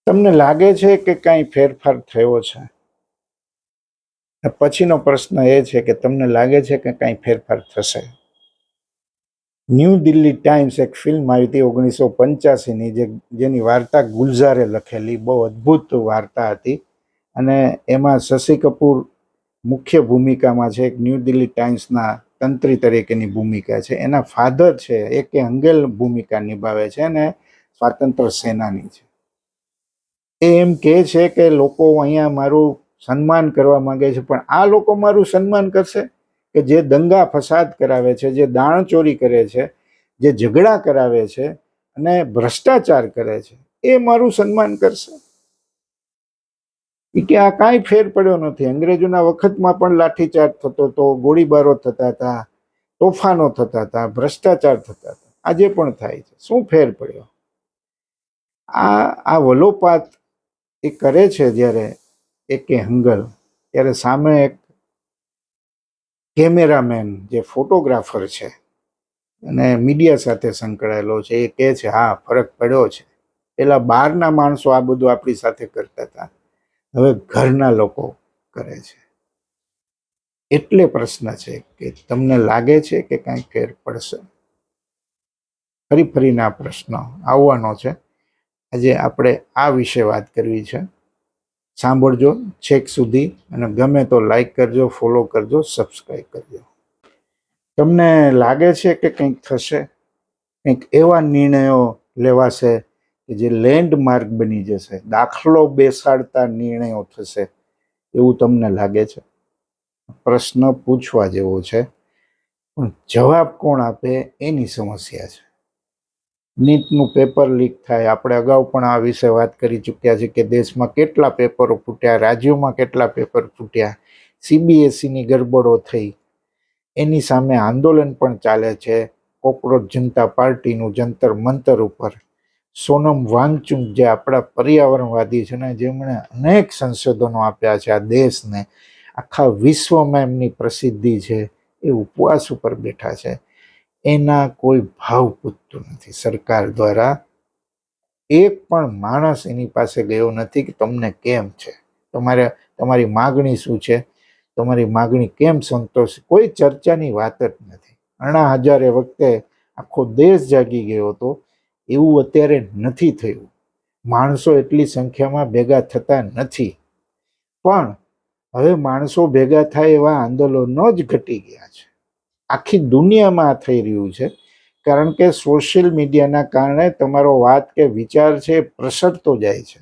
તમને લાગે છે કે કાંઈ ફેરફાર થયો છે? પછીનો પ્રશ્ન એ છે કે તમને લાગે છે કે કાંઈ ફેરફાર થશે? ન્યૂ દિલ્હી ટાઈમ્સ એક ફિલ્મ આવી હતી 1985ની, જેની વાર્તા ગુલઝારે લખેલી, બહુ અદ્ભુત વાર્તા હતી. અને એમાં શશી કપૂર મુખ્ય ભૂમિકામાં છે. એક ન્યૂ દિલ્હી ટાઈમ્સના તંત્રી તરીકેની ભૂમિકા છે. એના ફાધર છે એ હંગેલ ભૂમિકા નિભાવે છે અને સ્વાતંત્ર્ય સેનાની છે. એ એમ કહે છે કે લોકો અહીંયા મારું સન્માન કરવા માંગે છે, પણ આ લોકો મારું સન્માન કરશે કે જે દંગા ફસાદ કરાવે છે, જે દાણચોરી કરે છે, જે ઝઘડા કરાવે છે અને ભ્રષ્ટાચાર કરે છે, એ મારું સન્માન કરશે? કે આ કાંઈ ફેર પડ્યો નથી. અંગ્રેજોના વખતમાં પણ લાઠીચાર્જ થતો હતો, ગોળીબારો થતા હતા, તોફાનો થતા હતા, ભ્રષ્ટાચાર થતા હતા. આજે પણ થાય છે. શું ફેર પડ્યો? આ વલોપાત એ કરે છે જ્યારે એ હંગલ, ત્યારે સામે એક કેમેરામેન જે ફોટોગ્રાફર છે અને મીડિયા સાથે સંકળાયેલો છે, એ કહે છે હા ફરક પડ્યો છે. પેલા બહારના માણસો આ બધું આપણી સાથે કરતા હતા, હવે ઘરના લોકો કરે છે. એટલે પ્રશ્ન છે કે તમને લાગે છે કે કાંઈ ફેર પડશે? ફરીને આ પ્રશ્ન આવવાનો છે. આજે આપણે આ વિશે વાત કરવી છે. સાંભળજો છેક સુધી, અને ગમે તો લાઈક કરજો, ફોલો કરજો, સબસ્ક્રાઈબ કરજો. તમને લાગે છે કે કંઈક થશે? કંઈક એવા નિર્ણયો લેવાશે કે જે લેન્ડમાર્ક બની જશે, દાખલો બેસાડતા નિર્ણયો થશે, એવું તમને લાગે છે? પ્રશ્ન પૂછવા જેવો છે, પણ જવાબ કોણ આપે એની સમસ્યા છે. નીટનું પેપર લીક થાય, આપણે અગાઉ પણ આ વિશે વાત કરી ચૂક્યા છે કે દેશમાં કેટલા પેપરો ફૂટ્યા, રાજ્યોમાં કેટલા પેપર ફૂટ્યા, CBSEની ગરબડો થઈ, એની સામે આંદોલન પણ ચાલે છે. કોકરોચ જનતા પાર્ટીનું જંતર મંતર ઉપર સોનમ વાંગચુક, જે આપણા પર્યાવરણવાદી છે ને, જેમણે અનેક સંશોધનો આપ્યા છે આ દેશને, આખા વિશ્વમાં એમની પ્રસિદ્ધિ છે, એ ઉપવાસ ઉપર બેઠા છે. એના કોઈ ભાવ પૂછતું નથી. સરકાર દ્વારા એક પણ માણસ એની પાસે ગયો નથી કે તમને કેમ છે, તમારી માગણી શું છે, તમારી માગણી કેમ સંતોષ, કોઈ ચર્ચાની વાત જ નથી. અણા હજારે વખતે આખો દેશ જાગી ગયો હતો, એવું અત્યારે નથી થયું. માણસો એટલી સંખ્યામાં ભેગા થતા નથી, પણ હવે માણસો ભેગા થાય એવા આંદોલનો જ ઘટી ગયા છે. આખી દુનિયામાં આ થઈ રહ્યું છે, કારણ કે સોશિયલ મીડિયાના કારણે તમારો વાત કે વિચાર છે પ્રસરતો જાય છે.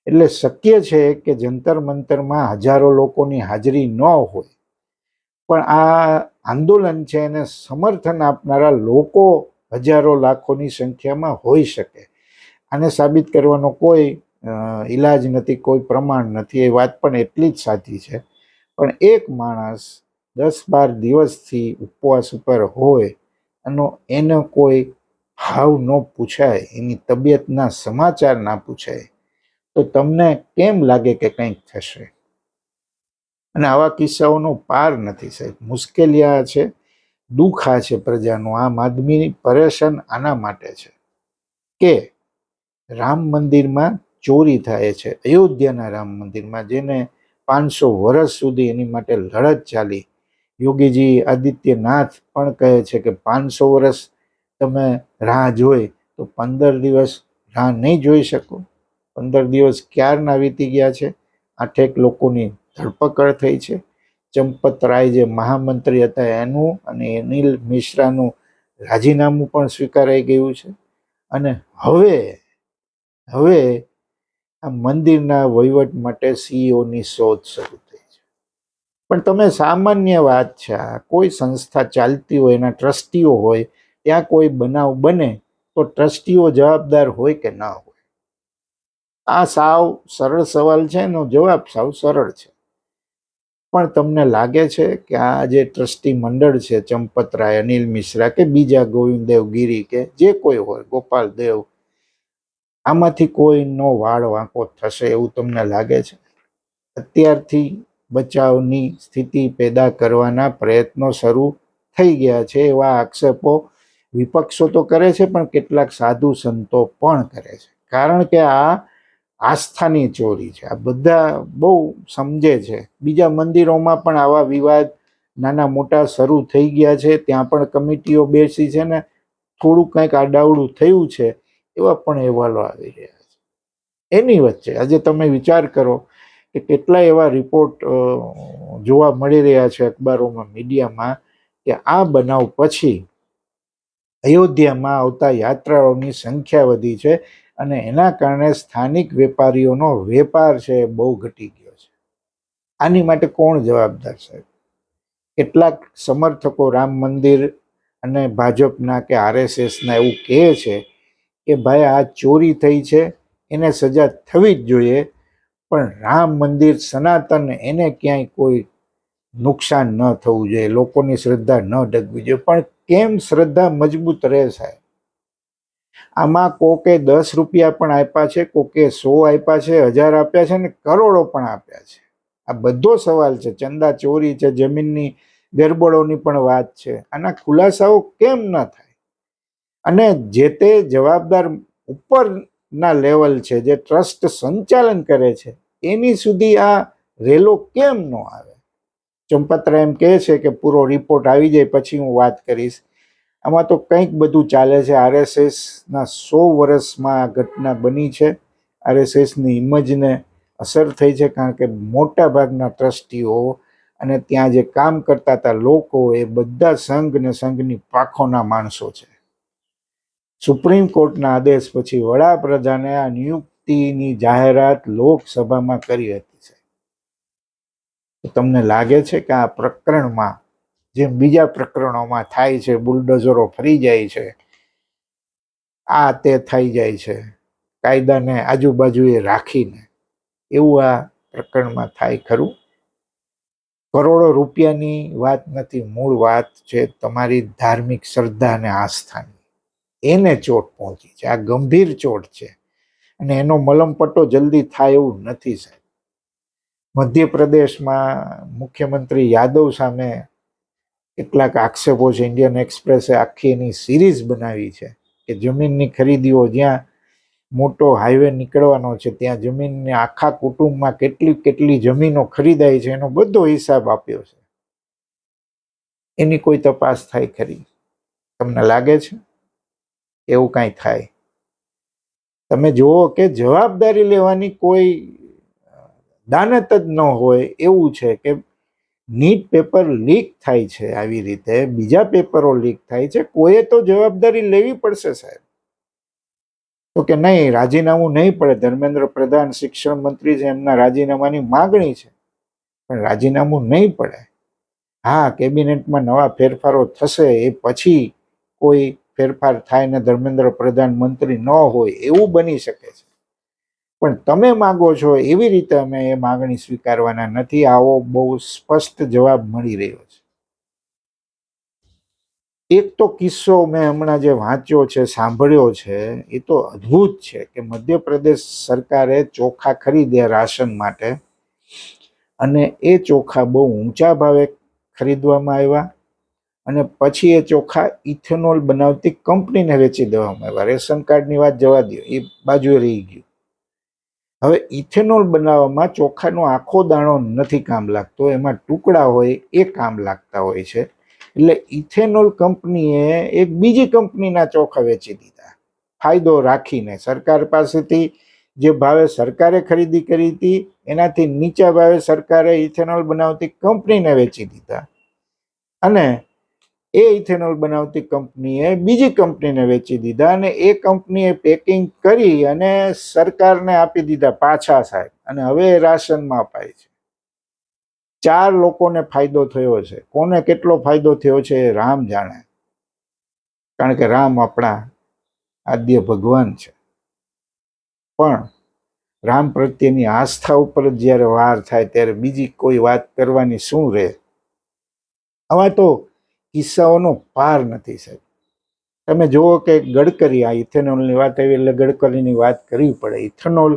એટલે શક્ય છે કે જંતર મંતરમાં હજારો લોકોની હાજરી ન હોય, પણ આ આંદોલન છે એને સમર્થન આપનારા લોકો હજારો લાખોની સંખ્યામાં હોઈ શકે. આને સાબિત કરવાનો કોઈ ઈલાજ નથી, કોઈ પ્રમાણ નથી. એ વાત પણ એટલી જ સાચી છે. પણ એક માણસ 10-12 દિવસથી ઉપવાસ ઉપર હોય અને એનો કોઈ ભાવ ન પૂછાય, એની તબિયતના સમાચાર ના પૂછાય, તો તમને કેમ લાગે કે કંઈક થશે? અને આવા કિસ્સાઓનો પાર નથી સાહેબ. મુશ્કેલી આ છે, દુઃખ આ છે પ્રજાનું. આમ આદમીની પરેશાન આના માટે છે કે રામ મંદિરમાં ચોરી થાય છે, અયોધ્યાના રામ મંદિરમાં, જેને 500 વર્ષ સુધી એની માટે લડત ચાલી. યોગીજી આદિત્યનાથ પણ કહે છે કે 500 વર્ષ તમે રાહ જોઈ તો 15 દિવસ રાહ નહીં જોઈ શકો. 15 દિવસ ક્યારના વીતી ગયા છે. 8 લોકોની ધરપકડ થઈ છે. ચંપત રાય જે મહામંત્રી હતા એનું, અને અનિલ મિશ્રાનું રાજીનામું પણ સ્વીકારાઈ ગયું છે. અને હવે આ મંદિરના વહીવટ માટે CEOની શોધ શરૂ થઈ છે. પણ તમે સામાન્ય વાત છે, કોઈ સંસ્થા ચાલતી હોય, એના ટ્રસ્ટીઓ હોય, ત્યાં કોઈ બનાવ બને તો ટ્રસ્ટીઓ જવાબદાર હોય કે ના હોય? આ સાવ સરળ સવાલ છે, એનો જવાબ સાવ સરળ છે. પણ તમને લાગે છે કે આ જે ટ્રસ્ટી મંડળ છે, ચંપત રાય, અનિલ મિશ્રા કે બીજા ગોવિંદદેવ ગિરી કે જે કોઈ હોય, ગોપાલ દેવ, આમાંથી કોઈનો વાળ વાંકો થશે એવું તમને લાગે છે? અત્યારથી બચાવની સ્થિતિ પેદા કરવાના પ્રયત્નો શરૂ થઈ ગયા છે, એવા આક્ષેપો વિપક્ષો તો કરે છે, પણ કેટલાક સાધુ સંતો પણ કરે છે, કારણ કે આ આસ્થાની ચોરી છે. આ બધા બહુ સમજે છે. બીજા મંદિરોમાં પણ આવા વિવાદ નાના મોટા શરૂ થઈ ગયા છે, ત્યાં પણ કમિટીઓ બેસી છે ને થોડું કંઈક આડાવડું થયું છે એવા પણ અહેવાલો આવી રહ્યા છે. એની વચ્ચે આજે તમે વિચાર કરો કે કેટલા એવા રિપોર્ટ જોવા મળી રહ્યા છે અખબારોમાં, મીડિયામાં, કે આ બનાવ પછી અયોધ્યામાં આવતા યાત્રાળુઓની સંખ્યા વધી છે અને એના કારણે સ્થાનિક વેપારીઓનો વેપાર છે બહુ ઘટી ગયો છે. આની માટે કોણ જવાબદાર છે? કેટલાક સમર્થકો રામ મંદિર અને ભાજપના કે આરએસએસના એવું કહે છે કે ભાઈ આ ચોરી થઈ છે, એને સજા થવી જ જોઈએ, પણ રામ મંદિર સનાતન એને ક્યાંય કોઈ નુકસાન ન થવું જોઈએ, લોકોની શ્રદ્ધા ન ડગવી જોઈએ. પણ કેમ શ્રદ્ધા મજબૂત રહે સાહેબ? આમાં કોકે 10 રૂપિયા પણ આપ્યા છે, કોકે 100 આપ્યા છે, 1000 આપ્યા છે ને કરોડો પણ આપ્યા છે. આ બધો સવાલ છે. ચંદા ચોરી છે, જમીનની ગરબડોની પણ વાત છે. આના ખુલાસાઓ કેમ ન થાય? અને જે તે જવાબદાર ઉપરના લેવલ છે, જે ટ્રસ્ટ સંચાલન કરે છે, એની સુધી આ રેલો કેમ ન આવે? ચંપત્ર એમ કહે છે કે પૂરો રિપોર્ટ આવી જાય પછી હું વાત કરીશ. આમાં તો કંઈક બધું ચાલે છે. આરએસએસના 100 વર્ષમાં આ ઘટના બની છે. આરએસએસની ઇમેજને અસર થઈ છે, કારણ કે મોટા ભાગના ટ્રસ્ટીઓ અને ત્યાં જે કામ કરતા હતા લોકો એ બધા સંઘ ને સંઘની પાખોના માણસો છે. સુપ્રીમ કોર્ટના આદેશ પછી વડાપ્રધાને આ નિયુક્તિની જાહેરાત લોકસભામાં કરી હતી. તમને લાગે છે કે આ પ્રકરણમાં જેમ બીજા પ્રકરણોમાં થાય છે, બુલડોઝરો ફરી જાય છે, આ તે થઈ જાય છે કાયદાને આજુબાજુએ રાખીને, એવું આ પ્રકરણમાં થાય ખરું? કરોડો રૂપિયાની વાત નથી, મૂળ વાત છે તમારી ધાર્મિક શ્રદ્ધા અને આસ્થાની. એને ચોટ પહોંચી છે. આ ગંભીર ચોટ છે અને એનો મલમપટ્ટો જલ્દી થાય એવું નથી સાહેબ. મધ્યપ્રદેશમાં મુખ્યમંત્રી યાદવ સામે કેટલાક આક્ષેપો છે. ઇન્ડિયન એક્સપ્રેસે આખી એની સિરીઝ બનાવી છે કે જમીનની ખરીદીઓ, જ્યાં મોટો હાઈવે નીકળવાનો છે ત્યાં જમીનને આખા કુટુંબમાં કેટલી જમીનો ખરીદાય છે એનો બધો હિસાબ આપ્યો છે. એની કોઈ તપાસ થાય ખરી? તમને લાગે છે એવું કાંઈ થાય? તમે જુઓ કે જવાબદારી લેવાની કોઈ દાનત જ ન હોય એવું છે કે નીટ પેપર લીક થાય છે, આવી રીતે બીજા પેપરો લીક થાય છે, કોઈએ તો જવાબદારી લેવી પડશે સાહેબ. તો કે નહીં, રાજીનામું નહીં પડે. ધર્મેન્દ્ર પ્રધાન શિક્ષણ મંત્રી છે, એમના રાજીનામાની માગણી છે, પણ રાજીનામું નહીં પડે. હા, કેબિનેટમાં નવા ફેરફારો થશે, એ પછી કોઈ ફેરફાર થાય ને ધર્મેન્દ્ર પ્રધાન મંત્રી ન હોય એવું બની શકે છે, પણ તમે માગો છો એવી રીતે અમે એ માગણી સ્વીકારવાના નથી. આવો બહુ સ્પષ્ટ જવાબ મળી રહ્યો છે. એક તો કિસ્સો મેં હમણાં જે વાંચ્યો છે, સાંભળ્યો છે, એ તો અદ્ભુત છે કે મધ્યપ્રદેશ સરકારે ચોખા ખરીદ્યા રાશન માટે અને એ ચોખા બહુ ઊંચા ભાવે ખરીદવામાં આવ્યા અને પછી એ ચોખા ઇથેનોલ બનાવતી કંપનીને વેચી દેવામાં આવ્યા. રેશન કાર્ડની વાત જવા દો, એ બાજુએ રહી ગયું. હવે ઇથેનોલ બનાવવામાં ચોખાનો આખો દાણો નથી કામ લાગતો, એમાં ટુકડા હોય એ કામ લાગતા હોય છે. એટલે ઇથેનોલ કંપનીએ એક બીજી કંપનીના ચોખા વેચી દીધા ફાયદો રાખીને. સરકાર પાસેથી જે ભાવે સરકારે ખરીદી કરી હતી એનાથી નીચા ભાવે સરકારે ઇથેનોલ બનાવતી કંપનીને વેચી દીધા અને એ ઇથેનોલ બનાવતી કંપનીએ બીજી કંપનીને વેચી દીધા અને એ કંપનીએ પેકિંગ કરી અને સરકારને આપી દીધા પાછા સાહેબ. અને હવે એ રાશનમાં અપાય છે. 4 લોકોને ફાયદો થયો છે. કોને કેટલો ફાયદો થયો છે એ રામ જાણે, કારણ કે રામ આપણા આદ્ય ભગવાન છે. પણ રામ પ્રત્યેની આસ્થા ઉપર જ જ્યારે વાર થાય ત્યારે બીજી કોઈ વાત કરવાની શું રહે? આવા તો કિસ્સાઓનો પાર નથી સાહેબ. તમે જુઓ કે ગડકરી, આ ઇથેનોલની વાત આવી એટલે ગડકરીની વાત કરવી પડે. ઇથેનોલ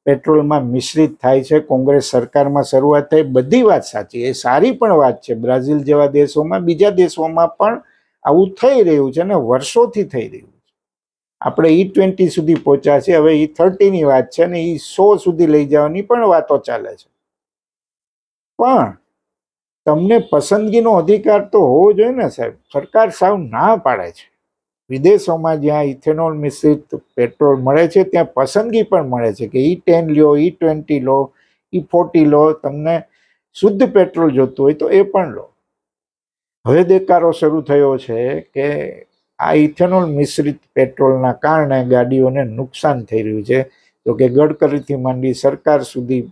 પેટ્રોલમાં મિશ્રિત થાય છે, કોંગ્રેસ સરકારમાં શરૂઆત થઈ, બધી વાત સાચી, એ સારી પણ વાત છે. બ્રાઝિલ જેવા દેશોમાં, બીજા દેશોમાં પણ આવું થઈ રહ્યું છે અને વર્ષોથી થઈ રહ્યું છે. આપણે E20 સુધી પહોંચ્યા છે, હવે E30ની વાત છે ને E100 સુધી લઈ જવાની પણ વાતો ચાલે છે. પણ તમને પસંદગીનો અધિકાર તો હોવો જોઈએ ને સાહેબ. સરકાર સાવ ના પાડે છે. વિદેશોમાં જ્યાં ઇથેનોલ મિશ્રિત પેટ્રોલ મળે છે ત્યાં પસંદગી પણ મળે છે કે E10 લો, E20 લો, E40 લો, તમને શુદ્ધ પેટ્રોલ જોતું હોય તો એ પણ લો. હવે દેકારો શરૂ થયો છે કે આ ઇથેનોલ મિશ્રિત પેટ્રોલના કારણે ગાડીઓને નુકસાન થઈ રહ્યું છે. તો કે ગડકરીથી માંડી સરકાર સુધી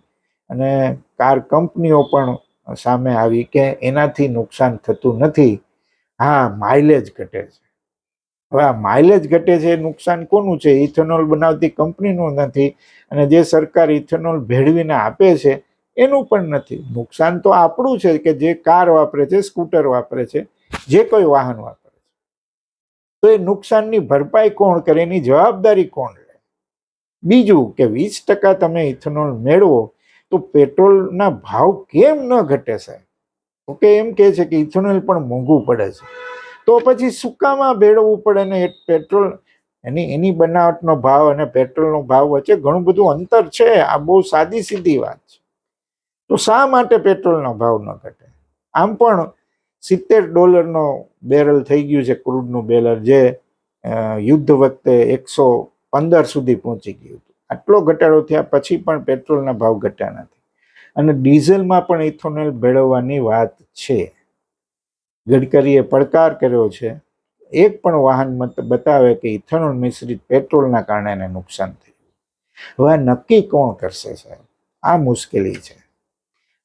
અને કાર કંપનીઓ પણ સામે આવી કે એનાથી નુકસાન થતું નથી. હા, માઇલેજ ઘટે છે. હવે આ માઇલેજ ઘટે છે એ નુકસાન કોનું છે? ઇથેનોલ બનાવતી કંપનીનું નથી અને જે સરકાર ઇથેનોલ ભેળવીને આપે છે એનું પણ નથી. નુકસાન તો આપણું છે કે જે કાર વાપરે છે, સ્કૂટર વાપરે છે, જે કોઈ વાહન વાપરે છે. તો એ નુકસાનની ભરપાઈ કોણ કરે? એની જવાબદારી કોણ લે? બીજું કે 20% તમે ઇથેનોલ મેળવો તો પેટ્રોલના ભાવ કેમ ન ઘટે સાહેબ? ઓકે, એમ કે છે કે ઇથેનોલ પણ મોંઘું પડે છે, તો પછી શું કામ ભેળવવું પડે ને? પેટ્રોલ એની બનાવટનો ભાવ અને પેટ્રોલનો ભાવ વચ્ચે ઘણું બધું અંતર છે. આ બહુ સાદી સીધી વાત છે. તો શા માટે પેટ્રોલનો ભાવ ન ઘટે? આમ પણ $70 બેરલ થઈ ગયું છે ક્રૂડનું બેરલ, જે યુદ્ધ વખતે 115 સુધી પહોંચી ગયું હતું. આટલો ઘટાડો થયા પછી પણ પેટ્રોલના ભાવ ઘટ્યા નથી. અને ડીઝલમાં પણ ઇથેનોલ ભેળવવાની વાત છે. ગડકરીએ પડકાર કર્યો છે, એક પણ વાહન બતાવે કે ઇથેનોલ મિશ્રિત પેટ્રોલના કારણે એને નુકસાન થયું. હવે નક્કી કોણ કરશે સાહેબ? આ મુશ્કેલી છે.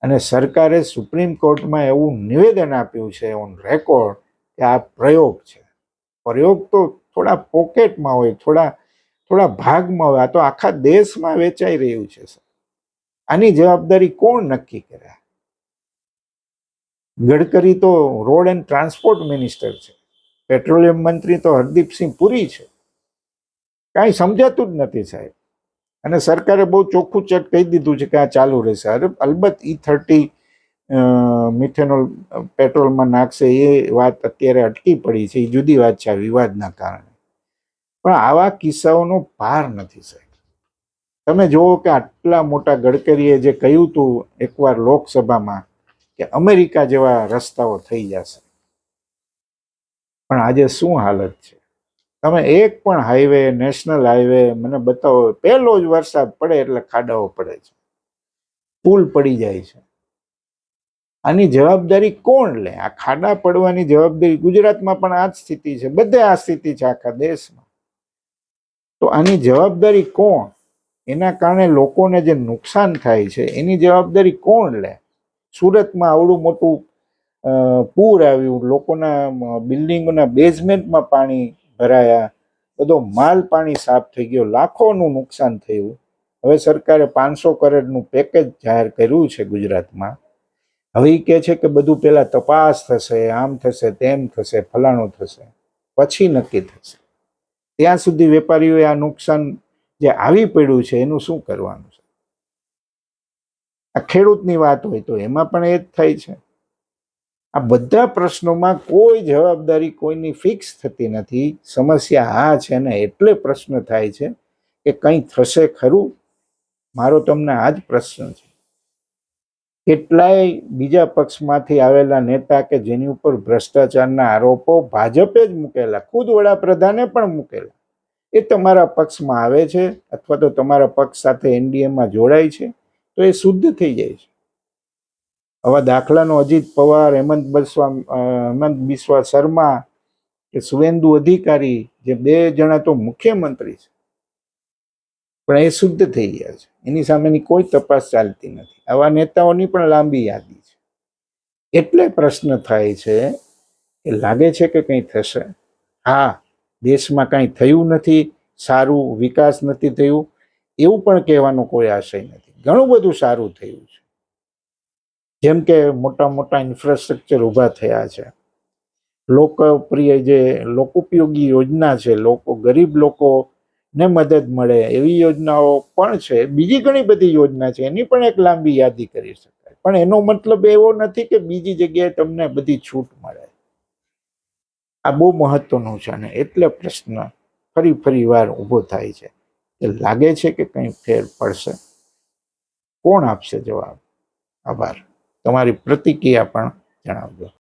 અને સરકારે સુપ્રીમ કોર્ટમાં એવું નિવેદન આપ્યું છે ઓન રેકોર્ડ કે આ પ્રયોગ છે. પ્રયોગ તો થોડા પોકેટમાં હોય, થોડા ભાગમાં હોય. આ તો આખા દેશમાં વેચાઈ રહ્યું છે. આની જવાબદારી કોણ નક્કી કરે? ગડકરી તો રોડ એન્ડ ટ્રાન્સપોર્ટ મિનિસ્ટર છે, પેટ્રોલિયમ મંત્રી તો હરદીપસિંહ પુરી છે. કાંઈ સમજાતું જ નથી સાહેબ. અને સરકારે બહુ ચોખ્ખું ચેક કહી દીધું છે કે આ ચાલુ રહેશે. અલબત્ત E30 મિથેનોલ પેટ્રોલમાં નાખશે એ વાત અત્યારે અટકી પડી છે, એ જુદી વાત છે આ વિવાદના કારણે. પણ આવા કિસ્સાઓનો પાર નથી સાહેબ. તમે જુઓ કે આટલા મોટા ગડકરીએ જે કહ્યું હતું એકવાર લોકસભામાં કે અમેરિકા જેવા રસ્તાઓ થઈ જશે, પણ આજે શું હાલત છે? તમે એક પણ હાઈવે, નેશનલ હાઈવે મને બતાવો, પહેલો જ વરસાદ પડે એટલે ખાડાઓ પડે છે, પુલ પડી જાય છે. આની જવાબદારી કોણ લે? આ ખાડા પડવાની જવાબદારી ગુજરાતમાં પણ આ જ સ્થિતિ છે, બધે આ સ્થિતિ છે આખા દેશમાં. તો આની જવાબદારી કોણ? એના કારણે લોકોને જે નુકસાન થાય છે એની જવાબદારી કોણ લે? સુરતમાં આવડું મોટું પૂર આવ્યું, લોકોના બિલ્ડિંગોના બેઝમેન્ટમાં પાણી ભરાયા, બધો માલ પાણી સાફ થઈ ગયો, લાખોનું નુકસાન થયું. હવે સરકારે 500 કરોડનું પેકેજ જાહેર કર્યું છે ગુજરાતમાં. હવે એ કહે છે કે બધું પહેલા તપાસ થશે, આમ થશે, તેમ થશે, ફલાણું થશે, પછી નક્કી થશે. ત્યાં સુધી વેપારીઓએ આ નુકસાન જે આવી પડ્યું છે એનું શું કરવાનું છે? આ ખેડૂતની વાત હોય તો એમાં પણ એ જ થાય છે. આ બધા પ્રશ્નોમાં કોઈ જવાબદારી કોઈની ફિક્સ થતી નથી. સમસ્યા આ છે ને એટલે પ્રશ્ન થાય છે કે કંઈ થશે ખરું? મારો તમને આ જ પ્રશ્ન છે. કેટલાય બીજા પક્ષમાંથી આવેલા નેતા કે જેની ઉપર ભ્રષ્ટાચારના આરોપો ભાજપે જ મૂકેલા, ખુદ વડાપ્રધાને પણ મૂકેલા, એ તમારા પક્ષમાં આવે છે અથવા તો તમારા પક્ષ સાથે NDAમાં જોડાય છે તો એ શુદ્ધ થઈ જાય છે. આવા દાખલાનો અજીત પવાર, હેમંત બિસ્વા શર્મા કે સુવેન્દુ અધિકારી, જે 2 જણા તો મુખ્યમંત્રી છે, પણ એ શુદ્ધ થઈ ગયા છે. એની સામેની કોઈ તપાસ ચાલતી નથી. આવા નેતાઓની પણ લાંબી યાદી છે. એટલે પ્રશ્ન થાય છે કે લાગે છે કે કંઈ થશે? હા, દેશમાં કાંઈ થયું નથી, સારું વિકાસ નથી થયું એવું પણ કહેવાનો કોઈ આશય નથી. ઘણું બધું સારું થયું છે. જેમ કે મોટા મોટા ઇન્ફ્રાસ્ટ્રક્ચર ઊભા થયા છે, લોકપ્રિય જે લોકોપયોગી યોજના છે, ગરીબ લોકોને મદદ મળે એવી યોજનાઓ પણ છે. બીજી ઘણી બધી યોજના છે, એની પણ એક લાંબી યાદી કરી શકાય. પણ એનો મતલબ એવો નથી કે બીજી જગ્યાએ તમને બધી છૂટ મળે. આ બહુ મહત્વનું છે અને એટલે પ્રશ્ન ફરી વાર ઊભો થાય છે કે લાગે છે કે કંઈ ફેર પડશે? કોણ આપશે જવાબ? આભાર. તમારી પ્રતિક્રિયા પણ જણાવજો.